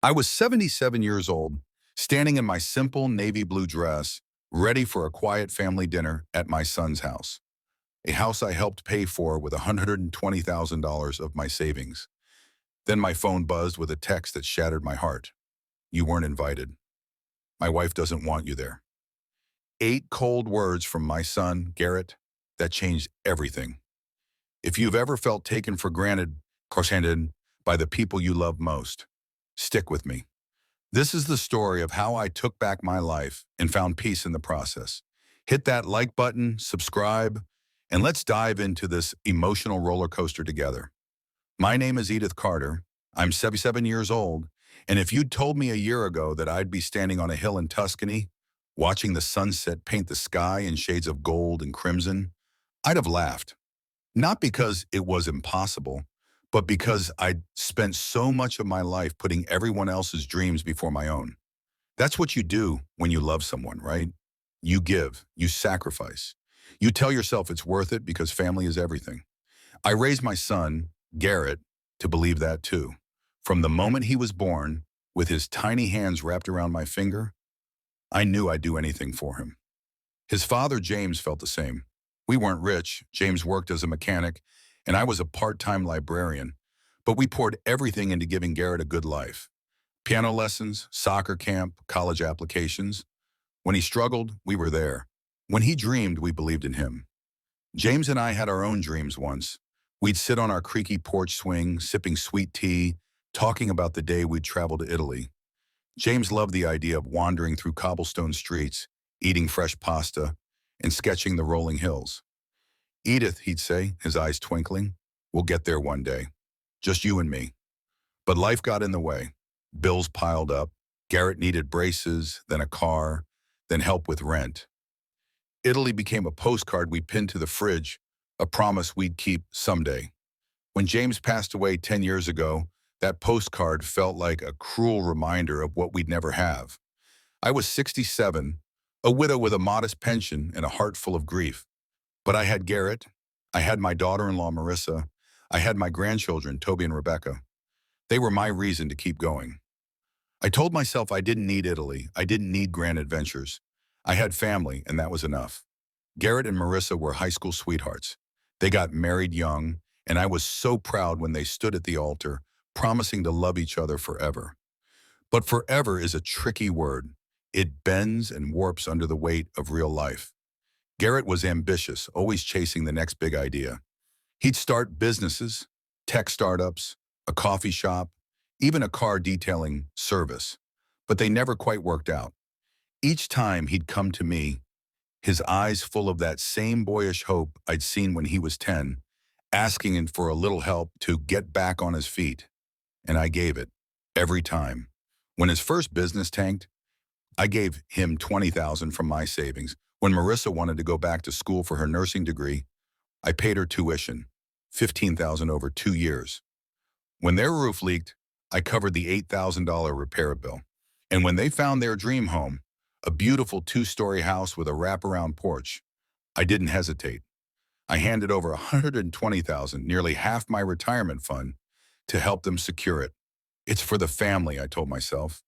I was 77 years old, standing in my simple navy blue dress, ready for a quiet family dinner at my son's house, a house I helped pay for with $120,000 of my savings. Then my phone buzzed with a text that shattered my heart. You weren't invited. My wife doesn't want you there. 8 cold words from my son, Garrett, that changed everything. If you've ever felt taken for granted, cross-handed by the people you love most, stick with me. This is the story of how I took back my life and found peace in the process. Hit that like button, subscribe, and let's dive into this emotional roller coaster together. My name is Edith Carter. I'm 77 years old, and if you'd told me a year ago that I'd be standing on a hill in Tuscany, watching the sunset paint the sky in shades of gold and crimson, I'd have laughed. Not because it was impossible, but because I'd spent so much of my life putting everyone else's dreams before my own. That's what you do when you love someone, right? You give, you sacrifice. You tell yourself it's worth it because family is everything. I raised my son, Garrett, to believe that too. From the moment he was born, with his tiny hands wrapped around my finger, I knew I'd do anything for him. His father, James, felt the same. We weren't rich. James worked as a mechanic, and I was a part-time librarian. But we poured everything into giving Garrett a good life. Piano lessons, soccer camp, college applications. When he struggled, we were there. When he dreamed, we believed in him. James and I had our own dreams once. We'd sit on our creaky porch swing, sipping sweet tea, talking about the day we'd travel to Italy. James loved the idea of wandering through cobblestone streets, eating fresh pasta, and sketching the rolling hills. Edith, he'd say, his eyes twinkling, we'll get there one day. Just you and me. But life got in the way. Bills piled up. Garrett needed braces, then a car, then help with rent. Italy became a postcard we pinned to the fridge, a promise we'd keep someday. When James passed away 10 years ago, that postcard felt like a cruel reminder of what we'd never have. I was 67, a widow with a modest pension and a heart full of grief. But I had Garrett, I had my daughter-in-law Marissa, I had my grandchildren, Toby and Rebecca. They were my reason to keep going. I told myself I didn't need Italy, I didn't need grand adventures. I had family, and that was enough. Garrett and Marissa were high school sweethearts. They got married young, and I was so proud when they stood at the altar, promising to love each other forever. But forever is a tricky word. It bends and warps under the weight of real life. Garrett was ambitious, always chasing the next big idea. He'd start businesses, tech startups, a coffee shop, even a car detailing service. But they never quite worked out. Each time he'd come to me, his eyes full of that same boyish hope I'd seen when he was 10, asking for a little help to get back on his feet. And I gave it, every time. When his first business tanked, I gave him $20,000 from my savings. When Marissa wanted to go back to school for her nursing degree, I paid her tuition, $15,000 over 2 years. When their roof leaked, I covered the $8,000 repair bill. And when they found their dream home, a beautiful 2-story house with a wraparound porch, I didn't hesitate. I handed over $120,000, nearly half my retirement fund, to help them secure it. It's for the family, I told myself.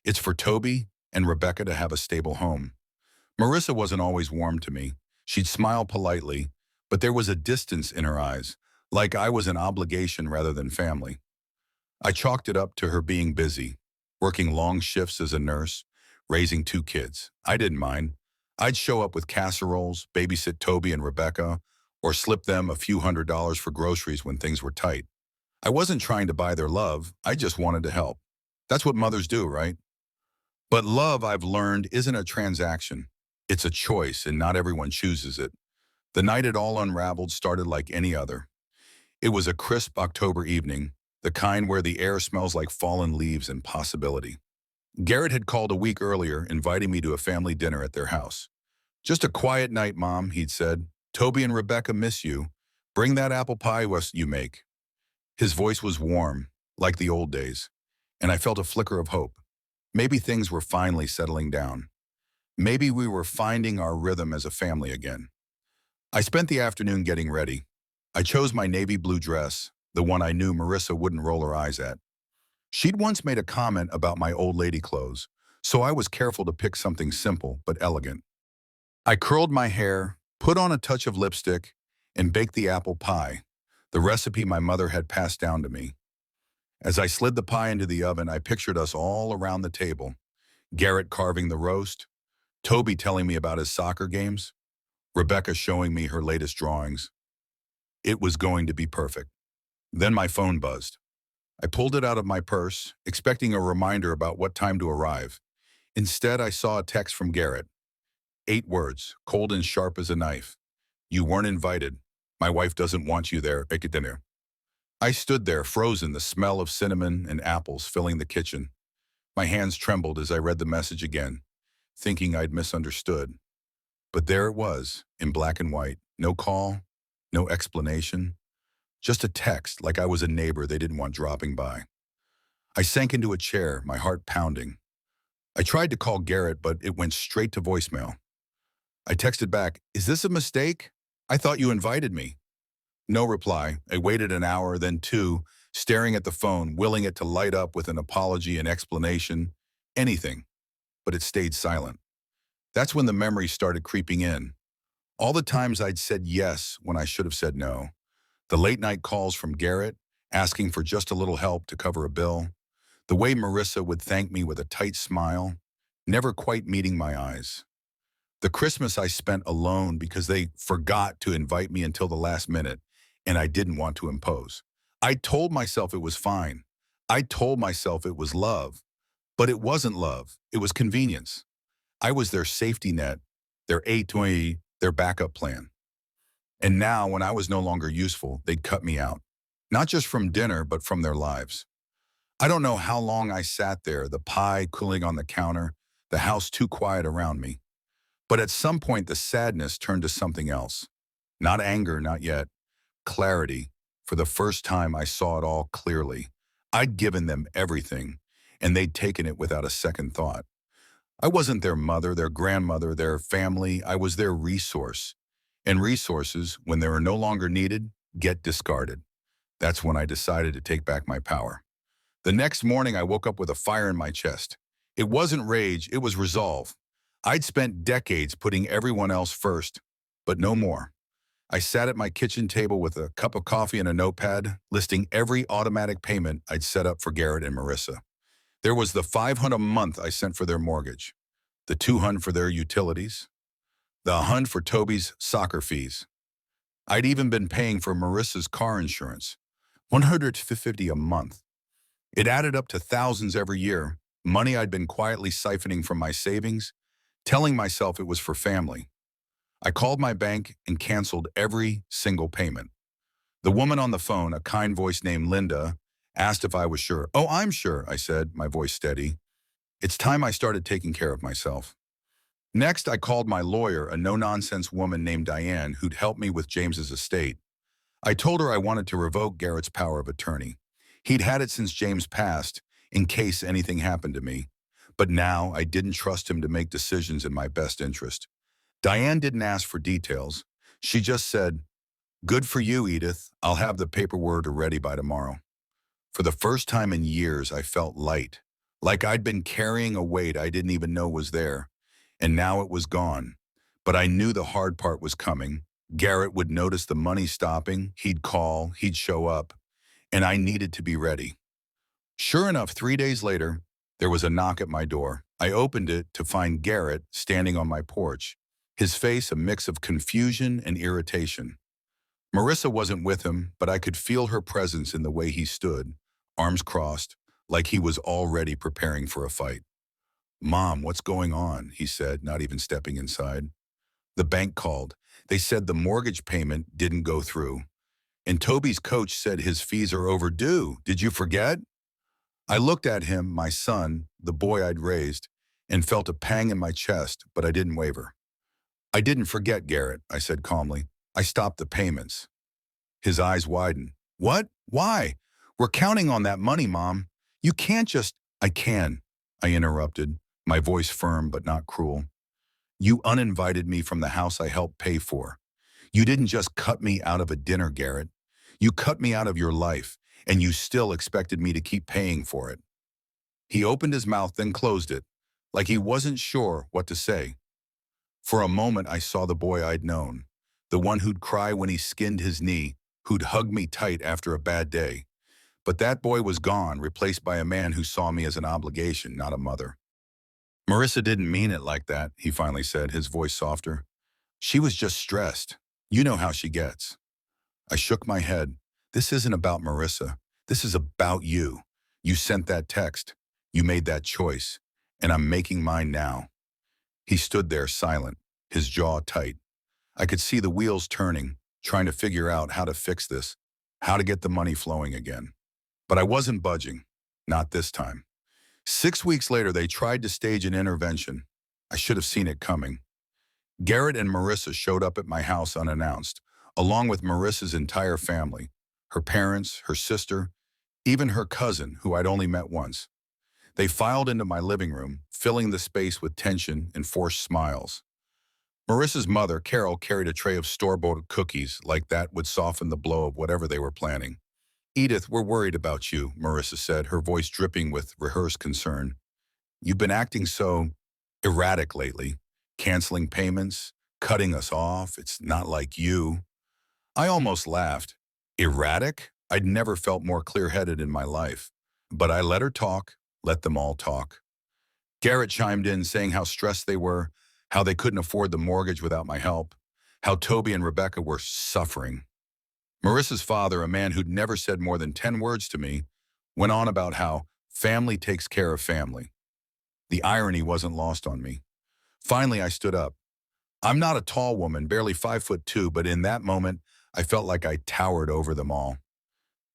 It's for Toby and Rebecca to have a stable home. Marissa wasn't always warm to me. She'd smile politely, but there was a distance in her eyes, like I was an obligation rather than family. I chalked it up to her being busy, working long shifts as a nurse, raising 2 kids. I didn't mind. I'd show up with casseroles, babysit Toby and Rebecca, or slip them a few $100s for groceries when things were tight. I wasn't trying to buy their love, I just wanted to help. That's what mothers do, right? But love, I've learned, isn't a transaction. It's a choice, and not everyone chooses it. The night it all unraveled started like any other. It was a crisp October evening, the kind where the air smells like fallen leaves and possibility. Garrett had called a week earlier, inviting me to a family dinner at their house. Just a quiet night, Mom, he'd said. Toby and Rebecca miss you. Bring that apple pie you make. His voice was warm, like the old days, and I felt a flicker of hope. Maybe things were finally settling down. Maybe we were finding our rhythm as a family again. I spent the afternoon getting ready. I chose my navy blue dress, the one I knew Marissa wouldn't roll her eyes at. She'd once made a comment about my old lady clothes, so I was careful to pick something simple but elegant. I curled my hair, put on a touch of lipstick, and baked the apple pie, the recipe my mother had passed down to me. As I slid the pie into the oven, I pictured us all around the table. Garrett carving the roast, Toby telling me about his soccer games, Rebecca showing me her latest drawings. It was going to be perfect. Then my phone buzzed. I pulled it out of my purse, expecting a reminder about what time to arrive. Instead, I saw a text from Garrett. 8 words, cold and sharp as a knife. You weren't invited. My wife doesn't want you there at dinner. I stood there, frozen, the smell of cinnamon and apples filling the kitchen. My hands trembled as I read the message again, thinking I'd misunderstood. But there it was, in black and white. No call, no explanation. Just a text, like I was a neighbor they didn't want dropping by. I sank into a chair, my heart pounding. I tried to call Garrett, but it went straight to voicemail. I texted back, "Is this a mistake? I thought you invited me." No reply. I waited an hour, then 2, staring at the phone, willing it to light up with an apology, an explanation, anything. But it stayed silent. That's when the memories started creeping in. All the times I'd said yes when I should have said no. The late-night calls from Garrett, asking for just a little help to cover a bill. The way Marissa would thank me with a tight smile, never quite meeting my eyes. The Christmas I spent alone because they forgot to invite me until the last minute, and I didn't want to impose. I told myself it was fine. I told myself it was love. But it wasn't love. It was convenience. I was their safety net, their A20, their backup plan. And now, when I was no longer useful, they'd cut me out. Not just from dinner, but from their lives. I don't know how long I sat there, the pie cooling on the counter, the house too quiet around me. But at some point, the sadness turned to something else. Not anger, not yet. Clarity. For the first time, I saw it all clearly. I'd given them everything, and they'd taken it without a second thought. I wasn't their mother, their grandmother, their family. I was their resource. And resources, when they are no longer needed, get discarded. That's when I decided to take back my power. The next morning, I woke up with a fire in my chest. It wasn't rage, it was resolve. I'd spent decades putting everyone else first, but no more. I sat at my kitchen table with a cup of coffee and a notepad, listing every automatic payment I'd set up for Garrett and Marissa. There was the $500 a month I sent for their mortgage, the $200 for their utilities, the $100 for Toby's soccer fees. I'd even been paying for Marissa's car insurance, $150 a month. It added up to thousands every year, money I'd been quietly siphoning from my savings, telling myself it was for family. I called my bank and canceled every single payment. The woman on the phone, a kind voice named Linda, asked if I was sure. "Oh, I'm sure," I said, my voice steady. It's time I started taking care of myself. Next, I called my lawyer, a no-nonsense woman named Diane, who'd helped me with James's estate. I told her I wanted to revoke Garrett's power of attorney. He'd had it since James passed, in case anything happened to me. But now I didn't trust him to make decisions in my best interest. Diane didn't ask for details. She just said, "Good for you, Edith. I'll have the paperwork ready by tomorrow." For the first time in years, I felt light, like I'd been carrying a weight I didn't even know was there. And now it was gone. But I knew the hard part was coming. Garrett would notice the money stopping, he'd call, he'd show up, and I needed to be ready. Sure enough, 3 days later, there was a knock at my door. I opened it to find Garrett standing on my porch, his face a mix of confusion and irritation. Marissa wasn't with him, but I could feel her presence in the way he stood, arms crossed, like he was already preparing for a fight. "Mom, what's going on?" he said, not even stepping inside. "The bank called. They said the mortgage payment didn't go through. And Toby's coach said his fees are overdue. Did you forget?" I looked at him, my son, the boy I'd raised, and felt a pang in my chest, but I didn't waver. "I didn't forget, Garrett," I said calmly. "I stopped the payments." His eyes widened. "What? Why? We're counting on that money, Mom. You can't just—" "I can," I interrupted, my voice firm but not cruel. "You uninvited me from the house I helped pay for. You didn't just cut me out of a dinner, Garrett. You cut me out of your life, and you still expected me to keep paying for it." He opened his mouth, then closed it, like he wasn't sure what to say. For a moment, I saw the boy I'd known, the one who'd cry when he skinned his knee, who'd hug me tight after a bad day. But that boy was gone, replaced by a man who saw me as an obligation, not a mother. "Marissa didn't mean it like that," he finally said, his voice softer. "She was just stressed. You know how she gets." I shook my head. "This isn't about Marissa. This is about you. You sent that text. You made that choice. And I'm making mine now." He stood there silent, his jaw tight. I could see the wheels turning, trying to figure out how to fix this, how to get the money flowing again. But I wasn't budging. Not this time. 6 weeks later, they tried to stage an intervention. I should have seen it coming. Garrett and Marissa showed up at my house unannounced, along with Marissa's entire family, her parents, her sister, even her cousin, who I'd only met once. They filed into my living room, filling the space with tension and forced smiles. Marissa's mother, Carol, carried a tray of store-bought cookies, like that would soften the blow of whatever they were planning. "Edith, we're worried about you," Marissa said, her voice dripping with rehearsed concern. "You've been acting so erratic lately, canceling payments, cutting us off. It's not like you." I almost laughed. Erratic? I'd never felt more clear-headed in my life. But I let her talk, let them all talk. Garrett chimed in, saying how stressed they were, how they couldn't afford the mortgage without my help, how Toby and Rebecca were suffering. Marissa's father, a man who'd never said more than 10 words to me, went on about how family takes care of family. The irony wasn't lost on me. Finally, I stood up. I'm not a tall woman, barely 5'2", but in that moment, I felt like I towered over them all.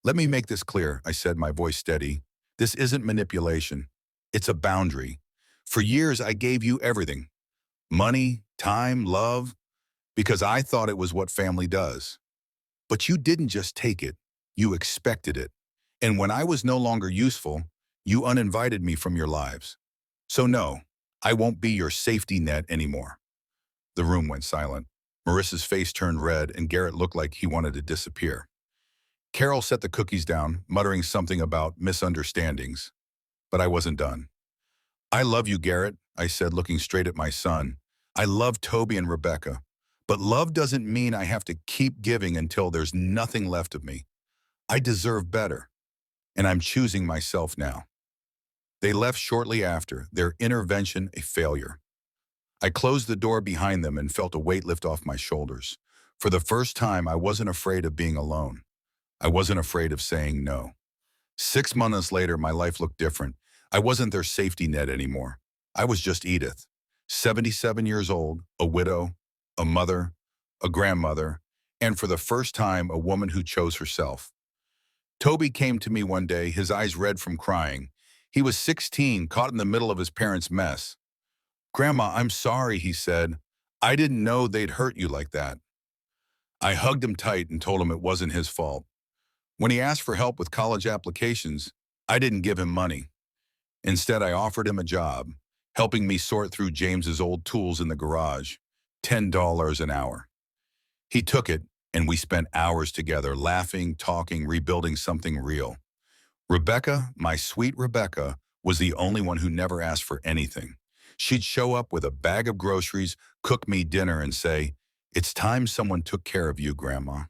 "Let me make this clear," I said, my voice steady. "This isn't manipulation. It's a boundary. For years, I gave you everything. Money, time, love, because I thought it was what family does. But you didn't just take it. You expected it. And when I was no longer useful, you uninvited me from your lives. So no, I won't be your safety net anymore." The room went silent. Marissa's face turned red, and Garrett looked like he wanted to disappear. Carol set the cookies down, muttering something about misunderstandings. But I wasn't done. "I love you, Garrett," I said, looking straight at my son. "I love Toby and Rebecca. But love doesn't mean I have to keep giving until there's nothing left of me. I deserve better. And I'm choosing myself now." They left shortly after, their intervention a failure. I closed the door behind them and felt a weight lift off my shoulders. For the first time, I wasn't afraid of being alone. I wasn't afraid of saying no. 6 months later, my life looked different. I wasn't their safety net anymore. I was just Edith, 77 years old, a widow, a mother, a grandmother, and for the first time, a woman who chose herself. Toby came to me one day, his eyes red from crying. He was 16, caught in the middle of his parents' mess. "Grandma, I'm sorry," he said. "I didn't know they'd hurt you like that." I hugged him tight and told him it wasn't his fault. When he asked for help with college applications, I didn't give him money. Instead, I offered him a job, helping me sort through James's old tools in the garage, $10 an hour. He took it, and we spent hours together, laughing, talking, rebuilding something real. Rebecca, my sweet Rebecca, was the only one who never asked for anything. She'd show up with a bag of groceries, cook me dinner, and say, "It's time someone took care of you, Grandma."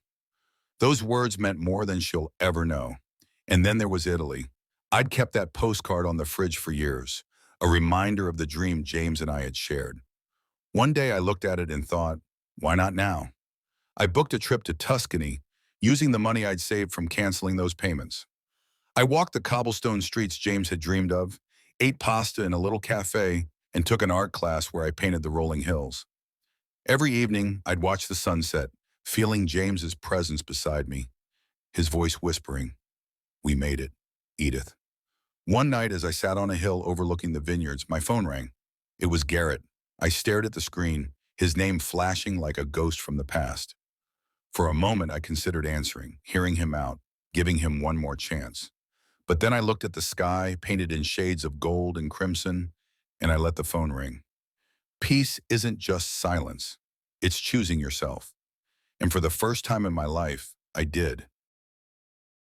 Those words meant more than she'll ever know. And then there was Italy. I'd kept that postcard on the fridge for years, a reminder of the dream James and I had shared. One day I looked at it and thought, why not now? I booked a trip to Tuscany, using the money I'd saved from canceling those payments. I walked the cobblestone streets James had dreamed of, ate pasta in a little cafe, and took an art class where I painted the rolling hills. Every evening, I'd watch the sunset, feeling James's presence beside me, his voice whispering, "We made it, Edith." One night, as I sat on a hill overlooking the vineyards, my phone rang. It was Garrett. I stared at the screen, his name flashing like a ghost from the past. For a moment, I considered answering, hearing him out, giving him one more chance. But then I looked at the sky, painted in shades of gold and crimson, and I let the phone ring. Peace isn't just silence. It's choosing yourself. And for the first time in my life, I did.